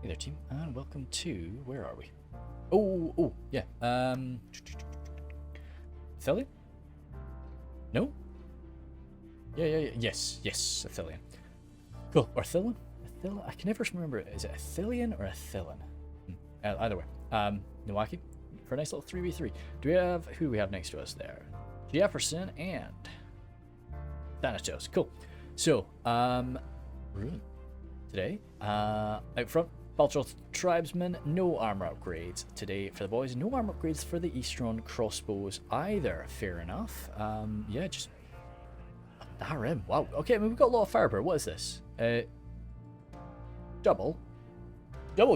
there, team, and welcome to, where are we? Oh, yeah. Ithilien? No? Yeah. Yes, Ithilien. Cool. Or Ithilien? I can never remember. Is it Ithilien or Ithilien? Either way. Nowaki, for a nice little 3v3. Do we have, who do we have next to us there? Jefferson and Thanatos. Cool. So, Rhun. Today, out front, Baltroth Tribesmen, no armor upgrades today for the boys. No armor upgrades for the Eastron crossbows either. Fair enough. Yeah, just RM. Wow. Okay, I mean, we've got a lot of firepower. What is this? Double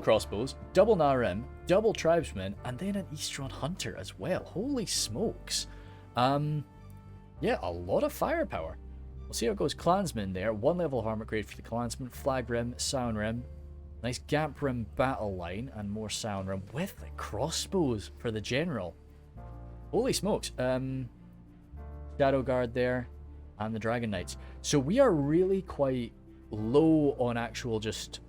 crossbows, double RM, double tribesmen, and then an Eastron hunter as well. Holy smokes. Yeah, a lot of firepower. We'll see how it goes. Clansman there. 1 level of armor upgrade for the Clansman. Flag rim, sound rim. Nice gap rim battle line and more sound rim with the crossbows for the general. Holy smokes. Shadow Guard there and the Dragon Knights. So we are really quite low on actual just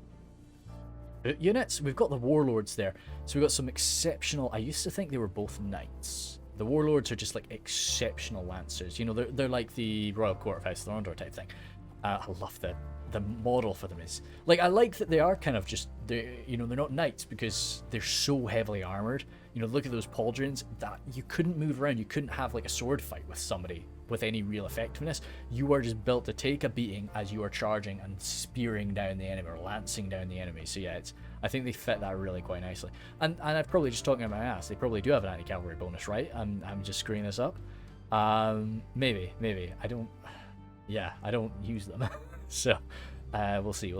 units. We've got the Warlords there. So we've got some exceptional... I used to think they were both Knights. The Warlords are just like exceptional Lancers. You know, they're like the Royal Court of House Thorondor type thing. I love the model for them is like, I like that they are kind of just, they're not knights because they're so heavily armored. You know, look at those pauldrons that you couldn't move around. You couldn't have like a sword fight with somebody with any real effectiveness. You are just built to take a beating as you are charging and spearing down the enemy or lancing down the enemy. So yeah, I think they fit that really quite nicely. And I'm probably just talking about my ass. They probably do have an anti-cavalry bonus, right? I'm just screwing this up. Maybe. I don't use them. So, we'll see.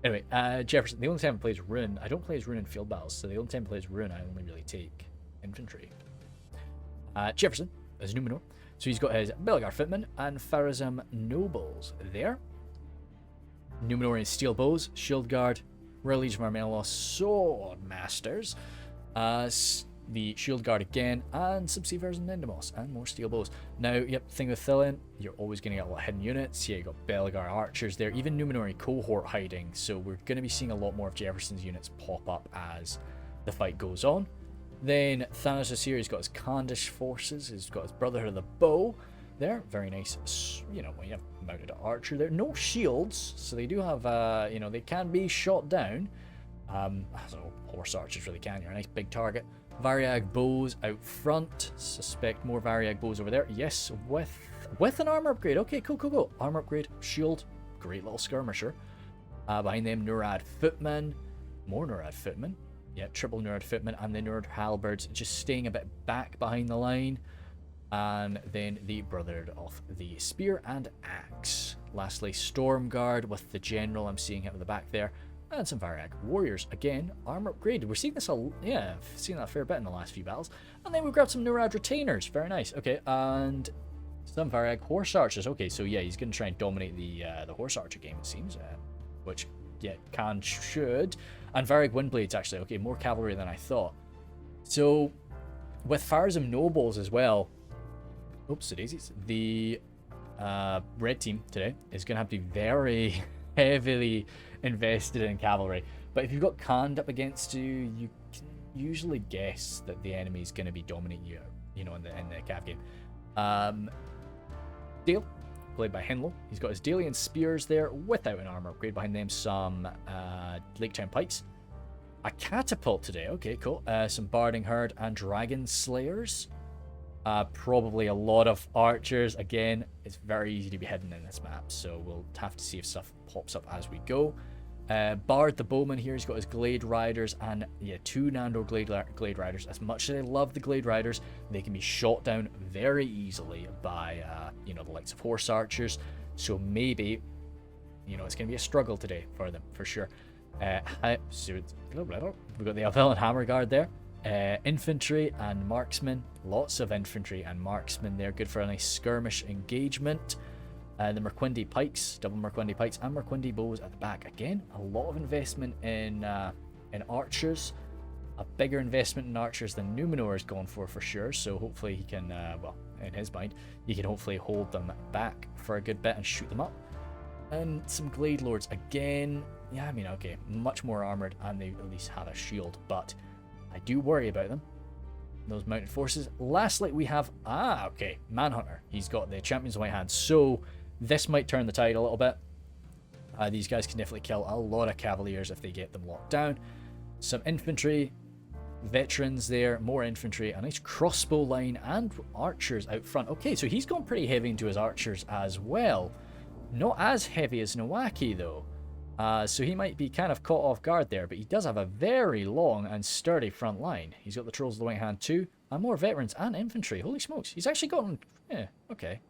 Anyway, Jefferson, the only time I play as Rhun, I don't play as Rhun in field battles, so the only time I play as Rhun, I only really take infantry. Jefferson is Numenor, so he's got his Belgar Footmen and Pharazim Nobles there. Numenorian Steel Bows, Shield Guard, Royal Legion of Armelos Sword Masters, the Shield Guard again, and some Seafarers and Endemos, and more Steel Bows. Now, yep, thing with Ithilien, you're always going to get a lot of hidden units. Yeah, you got Belgar Archers there, even Numenorian Cohort hiding, so we're going to be seeing a lot more of Jefferson's units pop up as the fight goes on. Then Thanos is here, he's got his Khandish forces, he's got his Brotherhood of the Bow there, very nice, you know, when you have mounted archer there. No shields, so they do have, they can be shot down. I don't know, horse archers really can, you're a nice big target. Variag bows out front. Suspect more Variag bows over there. Yes, with an armor upgrade. Okay, cool. Armor upgrade, shield, great little skirmisher. Behind them, Nurad footmen, more Nurad footmen. Yeah, triple Nurad footmen, and the Nurad halberds just staying a bit back behind the line. And then the Brotherhood of the Spear and Axe. Lastly, Storm Guard with the general. I'm seeing him at the back there. And some Variag Warriors. Again, armor upgrade. We're seeing this I've seen that a fair bit in the last few battles. And then we've grabbed some Nurad Retainers. Very nice. Okay, and some Variag Horse Archers. Okay, so yeah, he's going to try and dominate the Horse Archer game, it seems. Which, yeah, should. And Variag Windblades, actually. Okay, more cavalry than I thought. So, with Pharazim Nobles as well. Oops, daisies. The red team today is going to have to be very heavily invested in cavalry, but if you've got Khand up against you, you can usually guess that the enemy is going to be dominating you, in the cav game. Dale, played by Henlo, he's got his Dalian spears there without an armor upgrade. Behind them, some Lake Town pikes, a catapult today. Okay, cool. Some Barding Herd and Dragon Slayers. Probably a lot of archers. Again, it's very easy to be hidden in this map, so we'll have to see if stuff pops up as we go. Bard the Bowman here, he's got his Glade Riders, and yeah, 2 Nandor Glade Riders. As much as I love the Glade Riders, they can be shot down very easily by the likes of Horse Archers, so maybe it's going to be a struggle today for them, for sure. We've got the Avellan Hammer Guard there. Infantry and marksmen, lots of infantry and marksmen there, good for a nice skirmish engagement. The Merquindi pikes, double Merquindi pikes, and Merquindi bows at the back. Again, a lot of investment in archers, a bigger investment in archers than Numenor has gone for sure. So hopefully he can, in his mind, he can hopefully hold them back for a good bit and shoot them up. And some Glade Lords again. Yeah, I mean, okay, much more armored, and they at least had a shield, but I do worry about them. Those mounted forces. Lastly, we have, okay, Manhunter. He's got the Champion's White Hand, so this might turn the tide a little bit. These guys can definitely kill a lot of Cavaliers if they get them locked down. Some infantry, veterans there, more infantry, a nice crossbow line, and archers out front. Okay, so he's gone pretty heavy into his archers as well. Not as heavy as Nowaki, though. So he might be kind of caught off guard there, but he does have a very long and sturdy front line. He's got the Trolls of the White Hand too, and more veterans and infantry. Holy smokes, he's actually gotten, yeah, okay.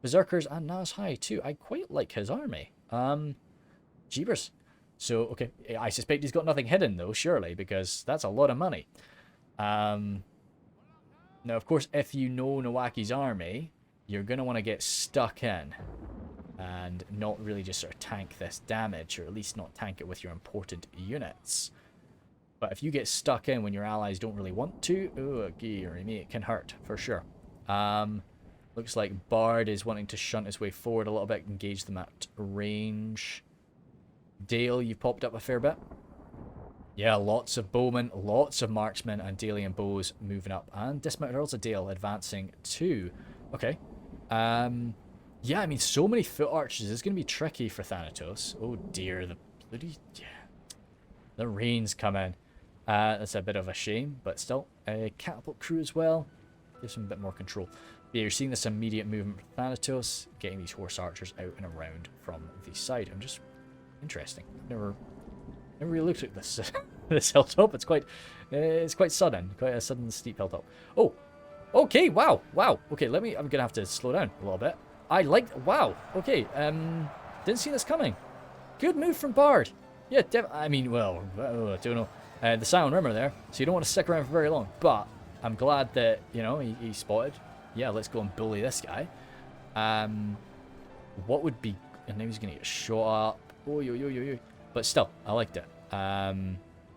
Berserkers and Naz High too. I quite like his army. Jeebers. So, okay, I suspect he's got nothing hidden though, surely, because that's a lot of money. Now, of course, if you know Nowaki's army, you're going to want to get stuck in and not really just sort of tank this damage, or at least not tank it with your important units. But if you get stuck in when your allies don't really want to, oh, dearie me, it can hurt, for sure. Looks like Bard is wanting to shunt his way forward a little bit, engage them at range. Dale, you've popped up a fair bit. Yeah, lots of bowmen, lots of marksmen, and Dalian bows moving up. And dismounted Earls of Dale advancing too. Okay. Yeah, I mean, so many foot archers. It's going to be tricky for Thanatos. Oh dear, the bloody... Yeah. The rain's coming. That's a bit of a shame, but still. Catapult crew as well. Gives him a bit more control. Yeah, you're seeing this immediate movement from Thanatos, getting these horse archers out and around from the side. I'm just... Interesting. Never really looked at this this hilltop. It's quite sudden. Quite a sudden steep hilltop. Oh! Okay, wow! Okay, I'm gonna have to slow down a little bit. Wow! Okay, didn't see this coming. Good move from Bard. Yeah, I mean, well, I don't know. The Silent Rimmer there, so you don't want to stick around for very long, but I'm glad that, you know, he spotted. Yeah, let's go and bully this guy. What would be... And now he's going to get shot up. Oh, yo. But still, I liked it.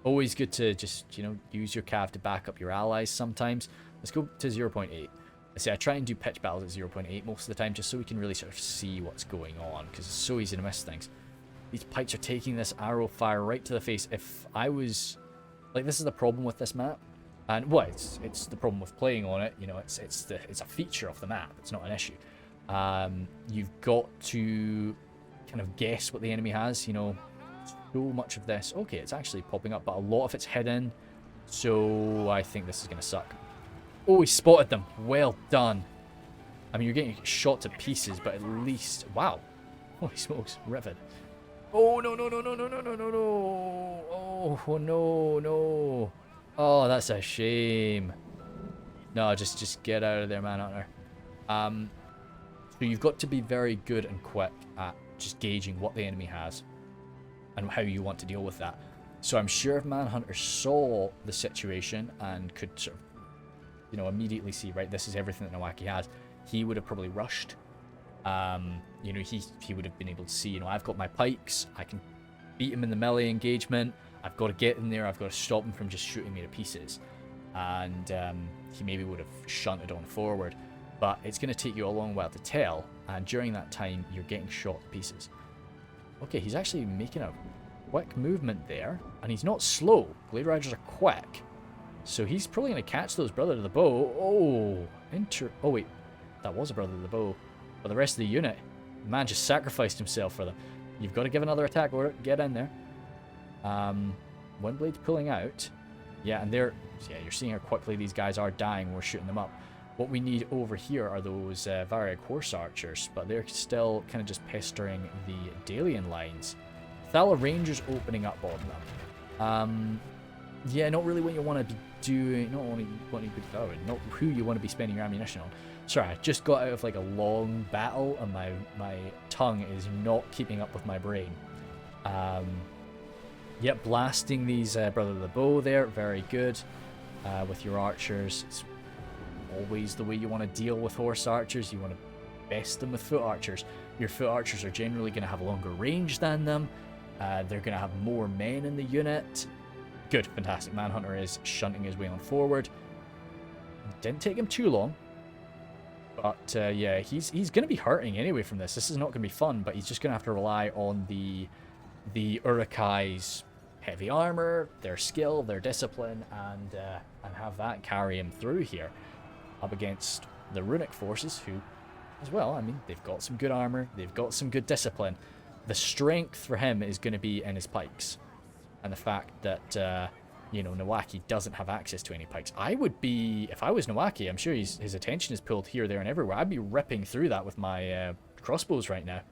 Always good to just, you know, use your cav to back up your allies sometimes. Let's go to 0.8. I say I try and do pitch battles at 0.8 most of the time, just so we can really sort of see what's going on, because it's so easy to miss things. These pikes are taking this arrow fire right to the face. If I was... Like, this is the problem with this map. And, well, it's the problem with playing on it. You know, it's a feature of the map. It's not an issue. You've got to kind of guess what the enemy has, you know. So much of this... Okay, it's actually popping up, but a lot of it's hidden. So I think this is going to suck. Oh, he spotted them. Well done. I mean, you're getting shot to pieces, but at least... Wow. Holy smokes. Rivet. Oh, no. Oh, no. Oh, that's a shame. No, just get out of there, Manhunter. So you've got to be very good and quick at just gauging what the enemy has and how you want to deal with that. So I'm sure if Manhunter saw the situation and could sort of, you know, immediately see, right, this is everything that Nowaki has, he would have probably rushed. You know, he would have been able to see, you know, I've got my pikes, I can beat him in the melee engagement, I've got to get in there, I've got to stop him from just shooting me to pieces. And he maybe would have shunted on forward. But it's going to take you a long while to tell, and during that time, you're getting shot to pieces. Okay, he's actually making a quick movement there, and he's not slow. Glade Riders are quick. So he's probably going to catch those Brother to the Bow. Oh, oh wait, that was a Brother to the Bow. But the rest of the unit, the man just sacrificed himself for them. You've got to give another attack order. Get in there. Windblade's pulling out. Yeah, and you're seeing how quickly these guys are dying when we're shooting them up. What we need over here are those Varag Horse Archers, but they're still kind of just pestering the Dalian lines. Thala Rangers opening up on them. Yeah, not really what you want to be doing, not who you want to be spending your ammunition on. Sorry, I just got out of like a long battle and my tongue is not keeping up with my brain. Yep, blasting these Brother of the Bow there, very good. With your archers, it's always the way you want to deal with horse archers. You want to best them with foot archers. Your foot archers are generally going to have longer range than them. They're going to have more men in the unit. Good, fantastic. Manhunter is shunting his way on forward. Didn't take him too long. But yeah, he's going to be hurting anyway from this. This is not going to be fun, but he's just going to have to rely on the the Urukai's heavy armor, their skill, their discipline, and have that carry him through here up against the Rhunnic forces, who, as well, I mean, they've got some good armor, they've got some good discipline. The strength for him is going to be in his pikes, and the fact that you know, Nowaki doesn't have access to any pikes. I would be, if I was Nowaki, I'm sure his attention is pulled here, there, and everywhere. I'd be ripping through that with my crossbows right now.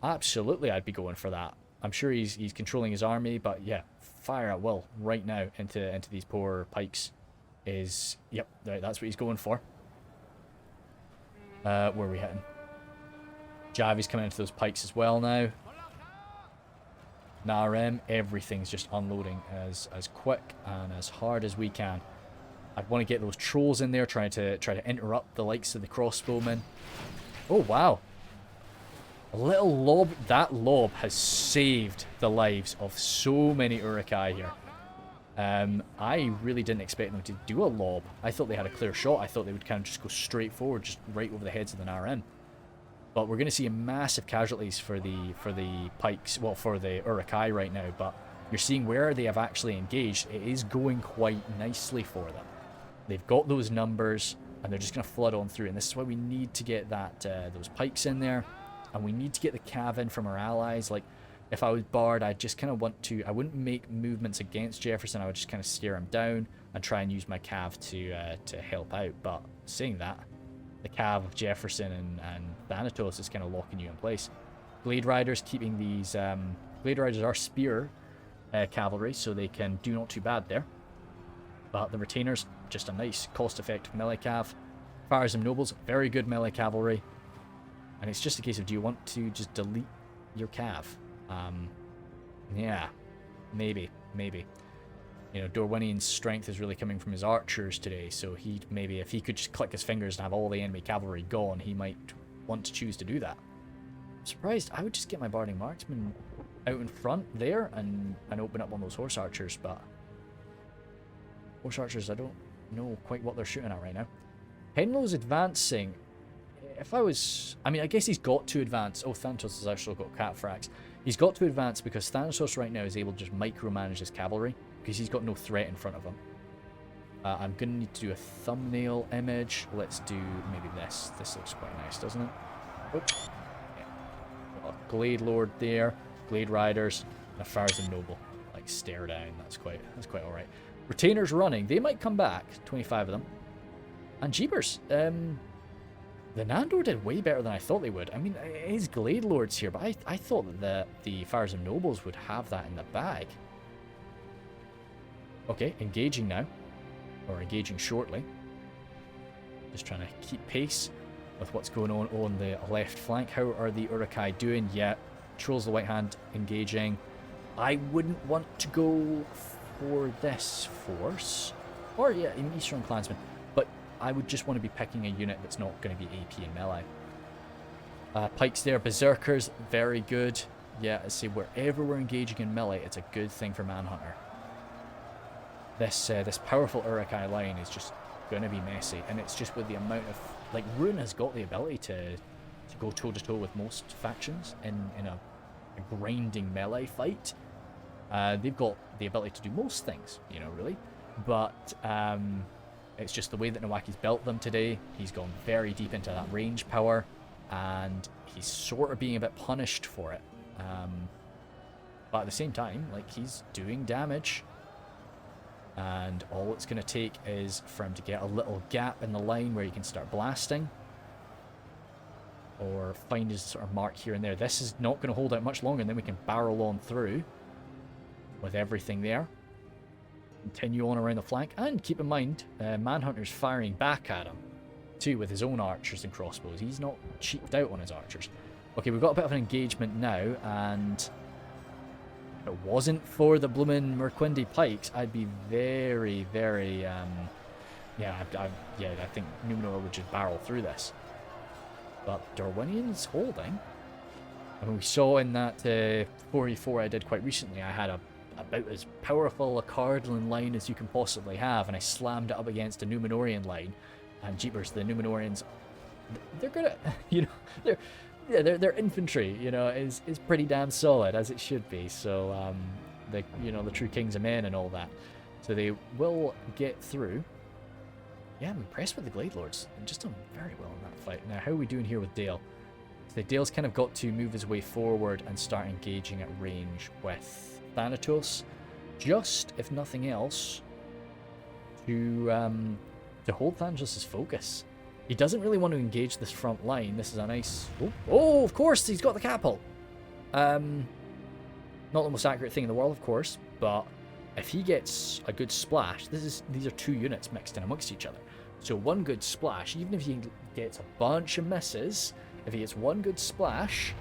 Absolutely, I'd be going for that. I'm sure he's controlling his army, but yeah, fire at will right now into these poor pikes is, yep, that's what he's going for. Where are we hitting? Javi's coming into those pikes as well now. Narem, everything's just unloading as quick and as hard as we can. I'd want to get those trolls in there, try to interrupt the likes of the crossbowmen. Oh wow. A little lob. That lob has saved the lives of so many Urukai here. I really didn't expect them to do a lob. I thought they had a clear shot. I thought they would kind of just go straight forward, just right over the heads of the Narem. But we're going to see massive casualties for the pikes, well, for the Urukai right now. But you're seeing where they have actually engaged. It is going quite nicely for them. They've got those numbers, and they're just going to flood on through. And this is why we need to get that those pikes in there, and we need to get the cav in from our allies. Like, if I was Bard, I'd just kind of want to. I wouldn't make movements against Jefferson. I would just kind of stare him down and try and use my cav to help out. But saying that, the cav of Jefferson and Thanatos is kind of locking you in place. Glade Riders keeping these... Glade Riders are spear cavalry, so they can do not too bad there. But the Retainers, just a nice cost-effective melee cav. Firesome Nobles, very good melee cavalry. And it's just a case of, do you want to just delete your cav? Yeah, maybe. You know, Dorwinion's strength is really coming from his archers today, so he maybe, if he could just click his fingers and have all the enemy cavalry gone, he might want to choose to do that. I'm surprised. I would just get my Barding Marksman out in front there and open up one of those horse archers, but horse archers, I don't know quite what they're shooting at right now. Henlo's advancing. If I was... I mean, I guess he's got to advance. Oh, Thanatos has actually got Catfrax. He's got to advance because Thanatos right now is able to just micromanage his cavalry, because he's got no threat in front of him. I'm going to need to do a thumbnail image. Let's do maybe this. This looks quite nice, doesn't it? Oops. Yeah. A Glade Lord there, Glade Riders, and a Farzan Noble. Like, stare down. That's quite alright. Retainers running. They might come back. 25 of them. And Jeepers. The Nandor did way better than I thought they would. I mean, it is Glade Lords here, but I thought that the Farzan Nobles would have that in the bag. Okay, engaging now. Or engaging shortly. Just trying to keep pace with what's going on the left flank. How are the Urukai doing? Yeah, Trolls the White Hand engaging. I wouldn't want to go for this force. Or, yeah, in Eastern Clansmen. But I would just want to be picking a unit that's not going to be AP in melee. Pikes there. Berserkers, very good. Yeah, I see, wherever we're engaging in melee, it's a good thing for Manhunter. This powerful Urukai line is just going to be messy, and it's just with the amount of... Like, Rhun has got the ability to go toe-to-toe with most factions in a grinding melee fight. They've got the ability to do most things, you know, really. But it's just the way that Nawaki's built them today. He's gone very deep into that range power, and he's sort of being a bit punished for it. But at the same time, like, he's doing damage. And all it's going to take is for him to get a little gap in the line where he can start blasting. Or find his sort of mark here and there. This is not going to hold out much longer, and then we can barrel on through with everything there. Continue on around the flank. And keep in mind, Manhunter's firing back at him, too, with his own archers and crossbows. He's not cheaped out on his archers. Okay, we've got a bit of an engagement now, and... if it wasn't for the bloomin' Merquindi pikes, I'd be very, very, yeah, I think Numenor would just barrel through this. But Dorwinion's holding. I mean, we saw in that 4v4 I did quite recently, I had about as powerful a Cardinal line as you can possibly have, and I slammed it up against a Numenorian line. And jeepers, the Numenorians, they're gonna, you know, yeah, their infantry, you know, is pretty damn solid, as it should be. So the the true kings of men and all that. So they will get through. Yeah, I'm impressed with the Glade Lords. They've just done very well in that fight. Now, how are we doing here with Dale? So Dale's kind of got to move his way forward and start engaging at range with Thanatos. Just, if nothing else, to hold Thanatos' focus. He doesn't really want to engage this front line. This is a nice... Oh, of course, he's got the catapult. Not the most accurate thing in the world, of course, but if he gets a good splash, these are two units mixed in amongst each other. So one good splash, even if he gets a bunch of misses, if he gets one good splash,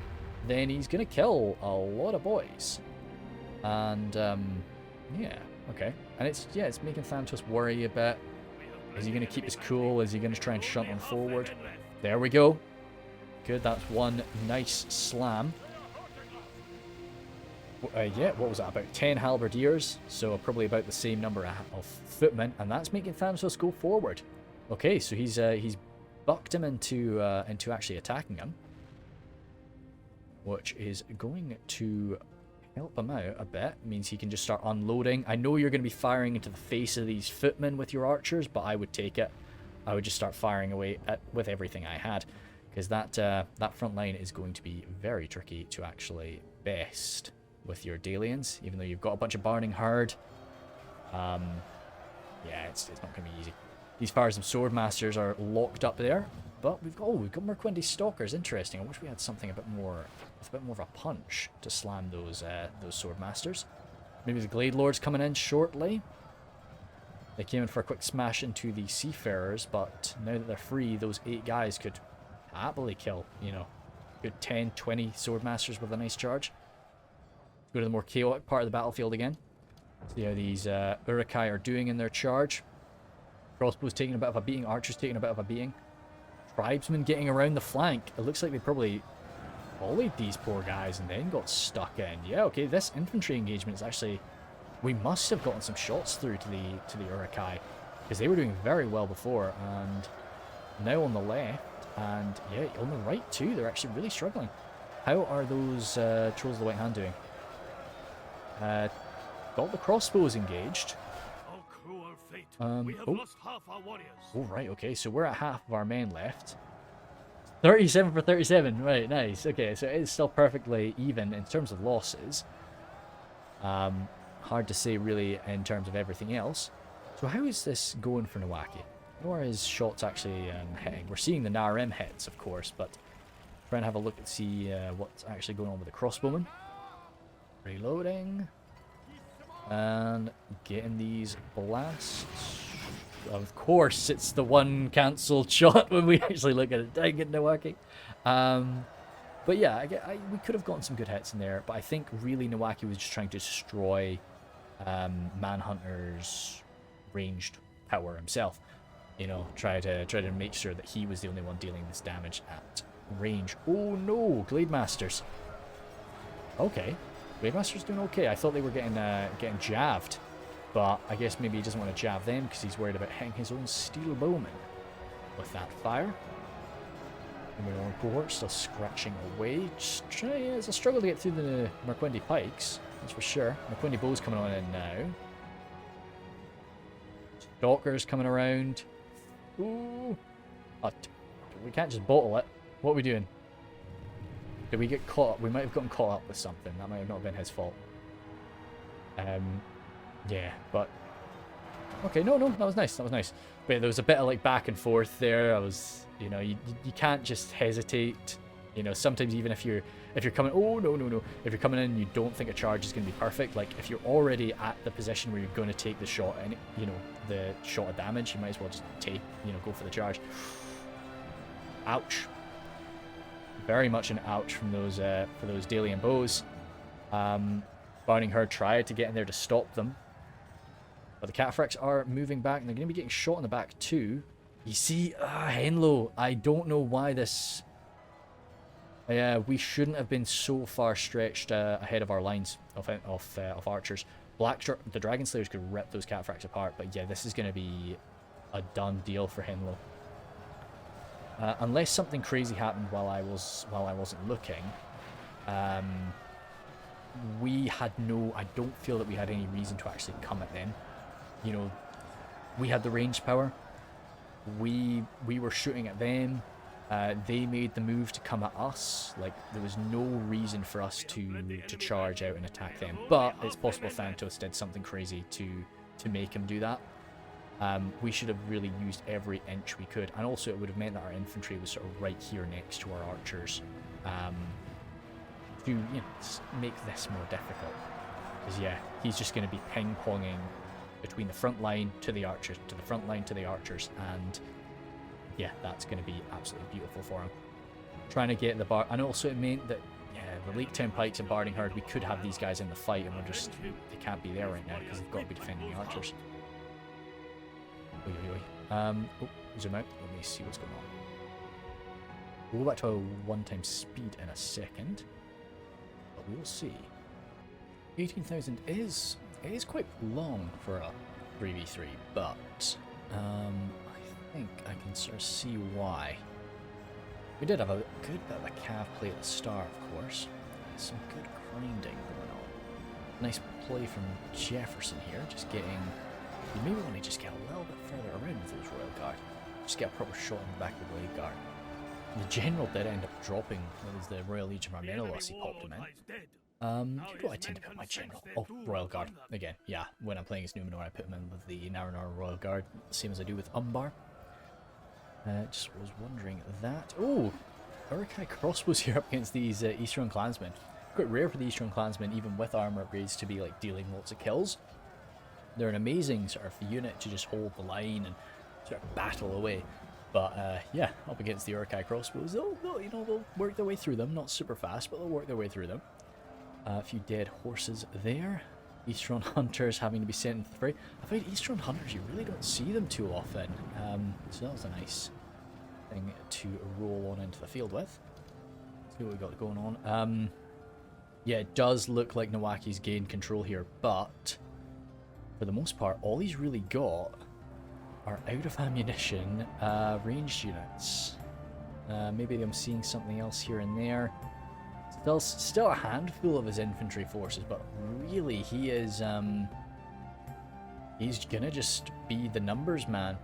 then he's going to kill a lot of boys. And, yeah, okay. And it's making Thanatos worry a bit. Is he going to keep his cool? Is he going to try and shunt on forward? There we go. Good, that's one nice slam. Yeah, what was that? About 10 halberdiers, so probably about the same number of footmen, and that's making Thanatos go forward. Okay, so he's bucked him into actually attacking him, which is going to help him out a bit. It means he can just start unloading. I know you're going to be firing into the face of these footmen with your archers, but I would take it. I would just start firing away with everything I had, because that front line is going to be very tricky to actually best with your Dalians, even though you've got a bunch of Barning Herd. Yeah, it's not going to be easy. These Fires of Swordmasters are locked up there, but we've got Merquendi Stalkers. Interesting. I wish we had something with a bit more of a punch to slam those Swordmasters. Maybe the Glade Lords coming in shortly. They came in for a quick smash into the Seafarers, but now that they're free, those 8 guys could happily kill, good 10, 20 Swordmasters with a nice charge. Go to the more chaotic part of the battlefield again. See how these Uruk-hai are doing in their charge. Crossbows taking a bit of a beating, archers taking a bit of a beating. Tribesmen getting around the flank. It looks like they probably volleyed these poor guys and then got stuck in. Yeah, okay, this infantry engagement is actually... We must have gotten some shots through to the Uruk-hai, because they were doing very well before, and now on the left, and yeah, on the right too, they're actually really struggling. How are those Trolls of the White Hand doing? Got the crossbows engaged. Oh, cruel fate. We have lost half our warriors. Oh, right, okay, so we're at half of our men left. 37 for 37, right, nice. Okay, so it's still perfectly even in terms of losses. Hard to say really in terms of everything else. So how is this going for Nowaki? How are his shots actually hitting? We're seeing the Narem hits, of course, but trying to have a look and see what's actually going on with the crossbowmen. Reloading. And getting these blasts. Of course, it's the one cancelled shot when we actually look at it. Dang it, Nowaki. But yeah, we could have gotten some good hits in there, but I think really Nowaki was just trying to destroy Manhunter's ranged power himself. Try to make sure that he was the only one dealing this damage at range. Oh no, Glade Masters. Okay. Glade Masters doing okay. I thought they were getting jabbed, but I guess maybe he doesn't want to jab them because he's worried about hitting his own steel bowman with that fire. And we're on cohort, still scratching away. It's a struggle to get through the Merquendi pikes, that's for sure. Merquendi bows coming on in now. Stalkers coming around. Ooh. Oh, we can't just bottle it. What are we doing? Did we get caught up? We might have gotten caught up with something. That might have not been his fault. Yeah, but... Okay, no, that was nice. That was nice. But there was a bit of, back and forth there. I was... you can't just hesitate. Sometimes even if you're coming... Oh, no. If you're coming in and you don't think a charge is going to be perfect, if you're already at the position where you're going to take the shot, and, the shot of damage, you might as well just go for the charge. Ouch. Very much an ouch from those for those Dalian bows. Barning Herd tried to get in there to stop them, but the Cataphracts are moving back, and they're going to be getting shot in the back too. You see, Henlo, I don't know why this... we shouldn't have been so far stretched ahead of our lines of archers. The Dragon Slayers could rip those Cataphracts apart, but yeah, this is going to be a done deal for Henlo. Unless something crazy happened while I wasn't looking, we had I don't feel that we had any reason to actually come at them. You know, we had the range power. We were shooting at them. They made the move to come at us. Like, there was no reason for us to charge out and attack them. But it's possible Thanatos did something crazy to make him do that. We should have really used every inch we could. And also it would have meant that our infantry was sort of right here next to our archers. To, you know, make this more difficult. Because, yeah, he's just going to be ping-ponging between the front line to the archers, to the front line to the archers, and yeah, that's going to be absolutely beautiful for him. Trying to get the bar, and also it meant that, yeah, the Lake Town Pikes and Barding Herd, we could have these guys in the fight, and they can't be there right now because they've got to be defending the archers. Oh, zoom out, let me see what's going on. We'll go back to a one-time speed in a second, but we'll see. 18,000 is quite long for a 3v3, but I think I can sort of see why. We did have a good bit of a cav play at the start, of course. Some good grinding going on. Nice play from Jefferson here, just getting... You maybe want to just get a little bit further around with those Royal Guard. Just get a proper shot in the back of the Blade Guard. And the General did end up dropping as the Royal Legion of Armenelos, he popped him in. Who do I tend to put my General? Oh, Royal Guard. Again, yeah, when I'm playing as Numenor, I put him in with the Numenor Royal Guard, same as I do with Umbar. Just was wondering that. Oh, Uruk-hai crossbows here up against these Eastern Clansmen. Quite rare for the Eastern Clansmen, even with armor upgrades, to be like dealing lots of kills. They're an amazing sort of unit to just hold the line and sort of battle away. But yeah, up against the Uruk-hai crossbows, they'll work their way through them. Not super fast, but they'll work their way through them. A few dead horses there. Eastron Hunters having to be sent into the fray. I find Eastron Hunters, you really don't see them too often. So that was a nice thing to roll on into the field with. Let's see what we got going on. Yeah, it does look like Nawaki's gained control here, but for the most part, all he's really got are out of ammunition ranged units. Maybe I'm seeing something else here and there. Still a handful of his infantry forces, but really he is he's gonna just be the numbers man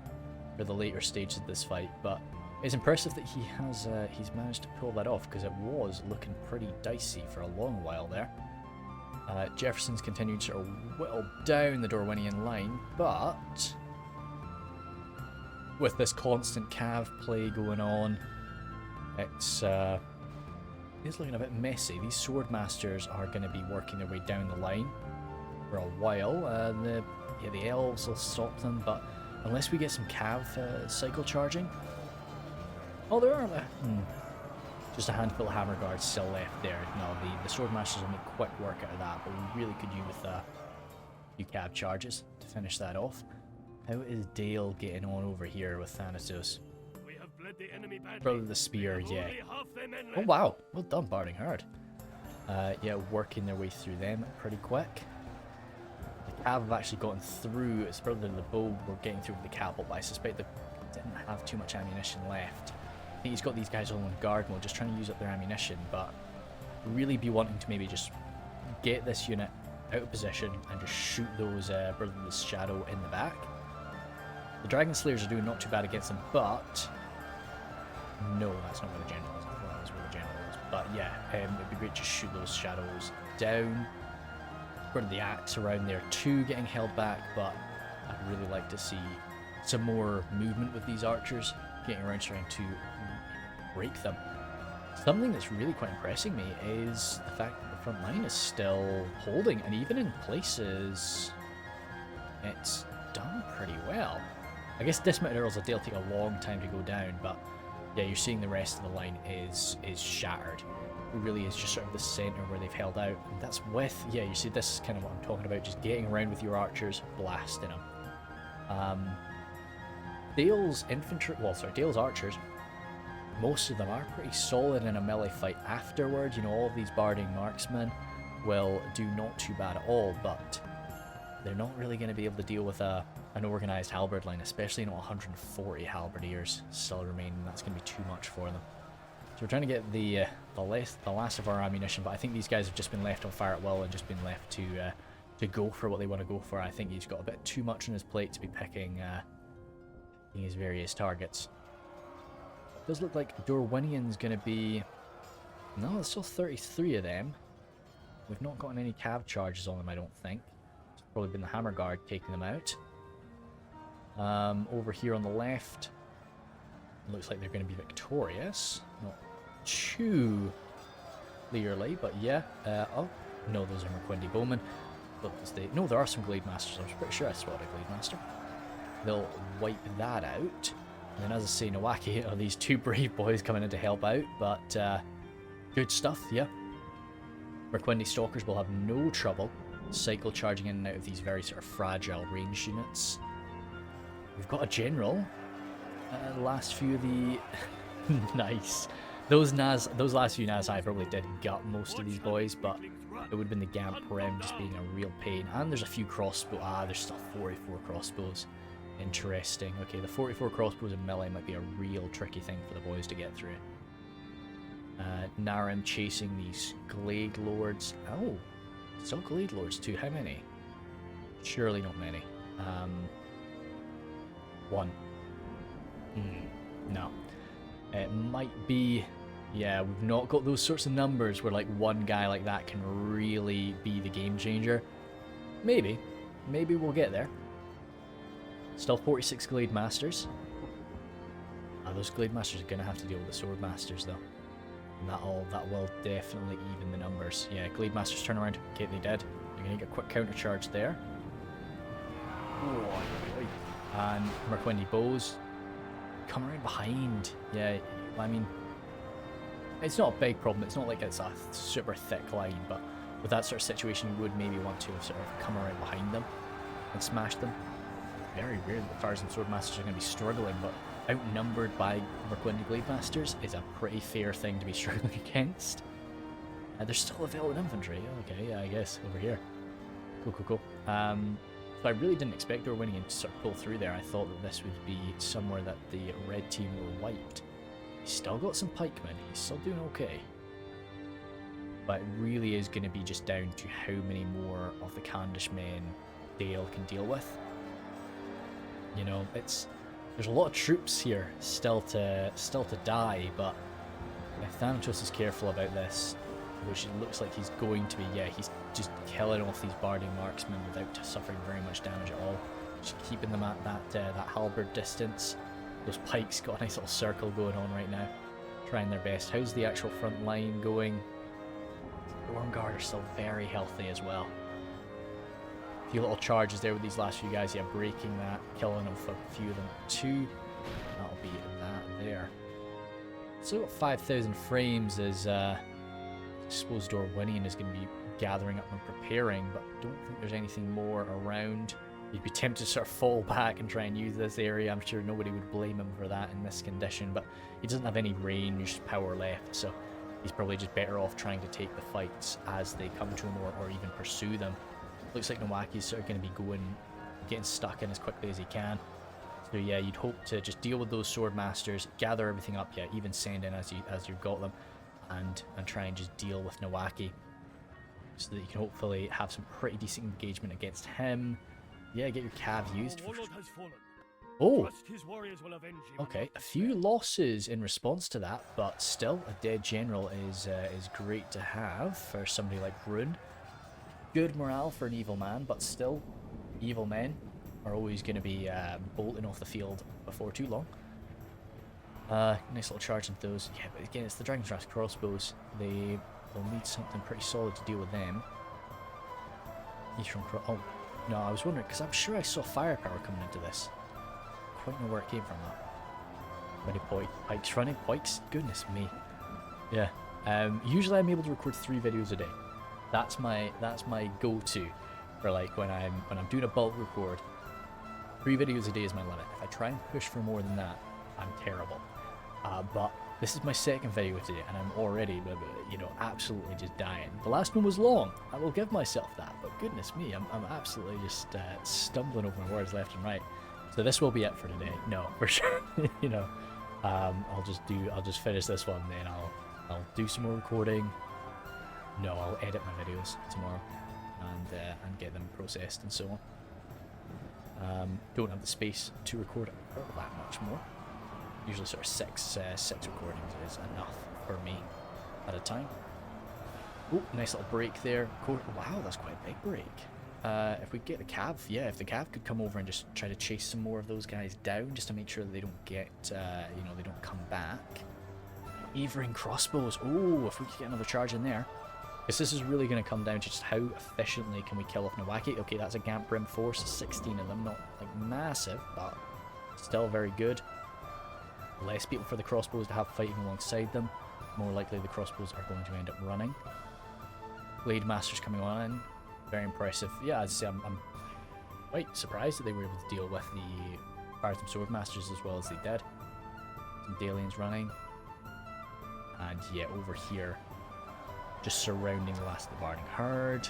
for the later stages of this fight. But it's impressive that he has he's managed to pull that off, because it was looking pretty dicey for a long while there. Jefferson's continued to sort of whittle down the Dorwinion line, but with this constant cav play going on, it's looking a bit messy. These swordmasters are going to be working their way down the line for a while. The elves will stop them, but unless we get some cav cycle charging... Oh, there are just a handful of hammer guards still left there. No, the swordmasters will make quick work out of that, but we really could use with a few cav charges to finish that off. How is Dale getting on over here with Thanatos? Brother the Spear, yeah. Oh wow, well done, Barding Herd. Yeah, working their way through them pretty quick. The Cav have actually gotten through. It's Brother the Bow were getting through with the catapult, but I suspect they didn't have too much ammunition left. I think he's got these guys all in guard mode, just trying to use up their ammunition, but really be wanting to maybe just get this unit out of position and just shoot those Brother the Shadow in the back. The Dragon Slayers are doing not too bad against them, but... No, that's not where the General is. I thought that was where the General was. But yeah, it'd be great to shoot those shadows down. Burn the axe around there too, getting held back, but I'd really like to see some more movement with these archers, getting around trying to break them. Something that's really quite impressing me is the fact that the front line is still holding, and even in places, it's done pretty well. I guess dismounted Earls of Dale take a long time to go down, but yeah, you're seeing the rest of the line is shattered. It really is just sort of the centre where they've held out. And that's with, yeah, you see, this is kind of what I'm talking about, just getting around with your archers, blasting them. Dale's infantry, well, sorry, Dale's archers, most of them are pretty solid in a melee fight afterwards. You know, all of these barding marksmen will do not too bad at all, but they're not really going to be able to deal with an organised halberd line, especially not 140 halberdiers still remaining. That's going to be too much for them. So we're trying to get the last of our ammunition, but I think these guys have just been left on fire at will and just been left to go for what they want to go for. I think he's got a bit too much on his plate to be picking his various targets. It does look like Dorwinion's going to be... No, there's still 33 of them. We've not gotten any cav charges on them, I don't think. It's probably been the Hammer Guard taking them out. Over here on the left, it looks like they're going to be victorious. Not too clearly, but yeah. Oh, no, those are Merquindi Bowmen. No, there are some Glade Masters. I was pretty sure I spotted a Glade Master. They'll wipe that out. And then, as I say, Nowaki are these two brave boys coming in to help out, but good stuff, yeah. Merquindi Stalkers will have no trouble cycle charging in and out of these very sort of fragile range units. We've got a general. The last few of the... Nice. Those last few Naz I probably did gut most of these boys, but it would have been the Gamp Rem just being a real pain. And there's a few crossbow. There's still 44 crossbows. Interesting. Okay, the 44 crossbows and melee might be a real tricky thing for the boys to get through. Narim chasing these Glade Lords. Oh, still Glade Lords too. How many? Surely not many. One. No. It might be... Yeah, we've not got those sorts of numbers where like one guy like that can really be the game changer. Maybe. Maybe we'll get there. Still 46 Glade Masters. Those Glade Masters are going to have to deal with the Sword Masters though. And that will definitely even the numbers. Yeah, Glade Masters turn around. Okay, they did. You're going to get a quick counter charge there. And Merquindi Bows come around behind. Yeah, I mean, it's not a big problem. It's not like it's a super thick line, but with that sort of situation, you would maybe want to sort of come around behind them and smash them. Very rare that the Fires and Sword Masters are going to be struggling, but outnumbered by Merquindi Glade Masters is a pretty fair thing to be struggling against. There's still a Velvet Infantry. Okay, yeah, I guess, over here. Cool. So I really didn't expect Dorwinion to sort of pull through there. I thought that this would be somewhere that the red team were wiped. He's still got some pikemen. He's still doing okay. But it really is going to be just down to how many more of the Candish men Dale can deal with. You know, there's a lot of troops here still to die, but if Thanatos is careful about this, which it looks like he's going to be, yeah, he's just killing off these barding marksmen without suffering very much damage at all. Just keeping them at that halberd distance. Those pikes got a nice little circle going on right now, trying their best. How's the actual front line going? Ormgard are still very healthy as well. A few little charges there with these last few guys, yeah, breaking that, killing them for a few of them too. That'll be that there. So 5,000 frames is, I suppose Dorwinion is going to be gathering up and preparing, but I don't think there's anything more around. You'd be tempted to sort of fall back and try and use this area. I'm sure nobody would blame him for that in this condition, but he doesn't have any ranged power left, so he's probably just better off trying to take the fights as they come to him or even pursue them. Looks like Nawaki's sort of going to be getting stuck in as quickly as he can. So yeah, you'd hope to just deal with those sword masters, gather everything up, yeah, even send in as you've got them, and try and just deal with Nawaki, so that you can hopefully have some pretty decent engagement against him. Yeah, get your cav used. Oh, okay, a few losses in response to that, but still a dead general is great to have for somebody like Rhun. Good morale for an evil man, but still, evil men are always going to be bolting off the field before too long. Nice little charge into those. Yeah, but again, it's the Dragon's Wrath crossbows. They'll need something pretty solid to deal with them. Oh, no, I was wondering, because I'm sure I saw firepower coming into this. Quite know where it came from, that. Many pikes running. Pikes? Goodness me. Yeah. Usually I'm able to record 3 videos a day. That's my go-to for like when I'm doing a bulk record. 3 videos a day is my limit. If I try and push for more than that, I'm terrible. But This is my second video today, and I'm already, you know, absolutely just dying. The last one was long. I will give myself that, but goodness me, I'm absolutely just stumbling over my words left and right. So this will be it for today. No, for sure. You know, I'll just finish this one, then I'll do some more recording. No, I'll edit my videos tomorrow and get them processed and so on. Don't have the space to record that much more. Usually sort of six recordings is enough for me at a time. Oh, nice little break there. Wow, that's quite a big break. If we get the cav, yeah, if the cav could come over and just try to chase some more of those guys down, just to make sure that they don't get, you know, they don't come back. Evering crossbows. Oh, if we could get another charge in there. Because this is really going to come down to just how efficiently can we kill off Nawaki. Okay, that's a Gamp Brim force, 16 of them, not like massive, but still very good. Less people for the crossbows to have fighting alongside them. More likely the crossbows are going to end up running. Blade Masters coming on in. Very impressive. Yeah, as I say, I'm quite surprised that they were able to deal with the Fires and Sword Masters as well as they did. Some Dalians running. And yeah, over here, just surrounding the last of the Varning Herd.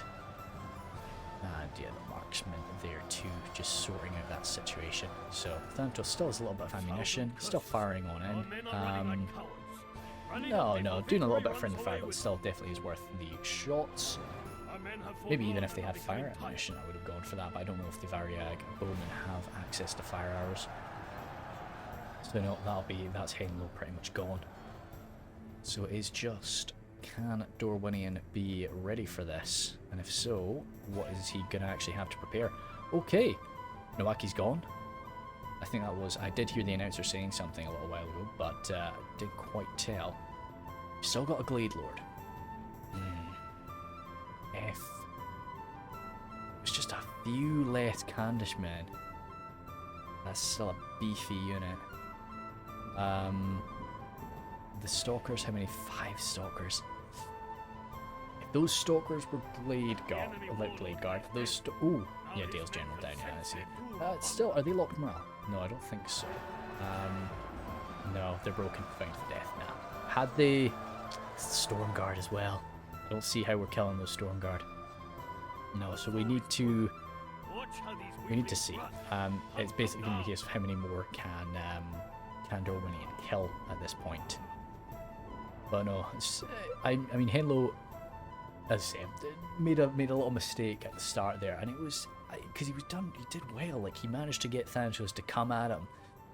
And yeah, the marksman there too, just sorting out that situation. So Thanatos still has a little bit of ammunition, still firing on in. No, doing a little bit of friendly fire, but still definitely is worth the shots. Maybe even if they had fire ammunition, I would have gone for that, but I don't know if the Variag bowmen have access to fire arrows. So no, that's Henlo pretty much gone. So it is just, can Dorwinion be ready for this? And if so, what is he going to actually have to prepare? Okay, Nawaki's gone. I think that was, I did hear the announcer saying something a little while ago, but I didn't quite tell. Still got a Glade Lord. If it's just a few less Candish men, that's still a beefy unit. The Stalkers, how many? 5 Stalkers. If those Stalkers were Blade Guard, ooh, yeah, Dale's General down, yeah, I see. Still, are they locked morale? No, I don't think so. No, they're broken, fighting to death now. Had they... Storm Guard as well. I don't see how we're killing those Storm Guard. No, so we need to... We need to see. It's basically going to be a case of how many more can Dorwinion kill at this point. But no, it's, I mean, Henlo, as I said, made a little mistake at the start there, and it was because he did well. Like, he managed to get Thanatos to come at him,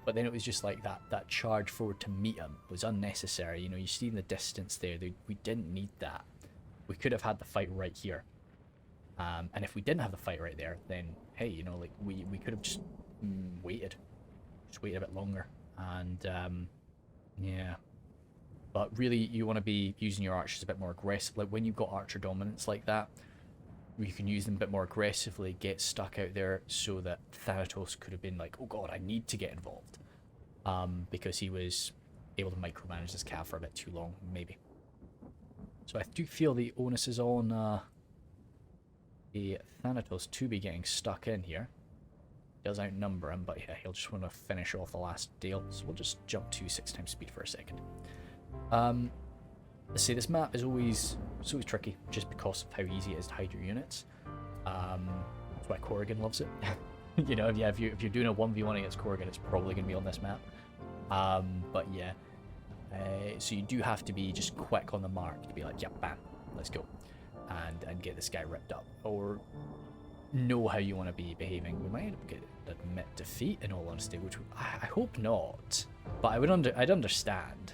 but then it was just like that charge forward to meet him was unnecessary. You know, you see in the distance there, we didn't need that. We could have had the fight right here, and if we didn't have the fight right there, then hey, you know, like we could have just waited a bit longer, and yeah. But really, you want to be using your archers a bit more aggressive. Like, when you've got archer dominance like that, you can use them a bit more aggressively, get stuck out there, so that Thanatos could have been like, oh god, I need to get involved. Because he was able to micromanage this cav for a bit too long, maybe. So I do feel the onus is on the Thanatos to be getting stuck in here. He does outnumber him, but yeah, he'll just want to finish off the last deal. So we'll just jump to 6 times speed for a second. Let's see, this map is always tricky just because of how easy it is to hide your units. That's why Corrigan loves it. You know, yeah, if you're doing a 1v1 against Corrigan, it's probably going to be on this map. But yeah, so you do have to be just quick on the mark to be like, yeah, bam, let's go, and get this guy ripped up, or know how you want to be behaving. We might end up admit defeat, in all honesty, which I hope not, but I'd understand.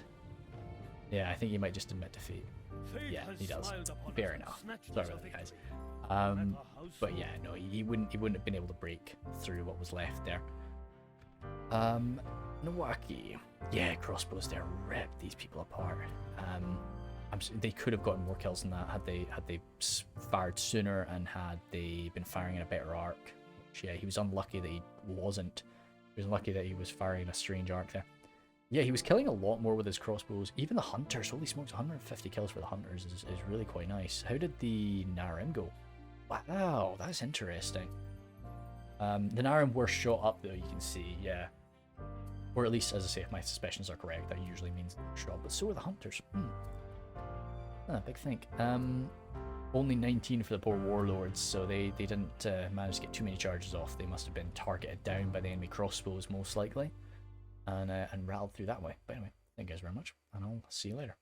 Yeah, I think he might just admit defeat. Yeah, he does. Fair enough. Sorry about that, guys. But yeah, no, he wouldn't have been able to break through what was left there. Nawaki. Yeah, crossbows there ripped these people apart. They could have gotten more kills than that had they fired sooner and had they been firing in a better arc. Which, yeah, he was unlucky that he wasn't. He was unlucky that he was firing a strange arc there. Yeah, he was killing a lot more with his crossbows. Even the hunters, holy smokes, 150 kills for the hunters is really quite nice. How did the Narim go? Wow, that's interesting. The Narim were shot up though, you can see, yeah. Or at least, as I say, if my suspicions are correct, that usually means shot. But so are the hunters. Big think. Only 19 for the poor warlords, so they didn't manage to get too many charges off. They must have been targeted down by the enemy crossbows, most likely, and rattled through that way. But anyway, thank you guys very much, and I'll see you later.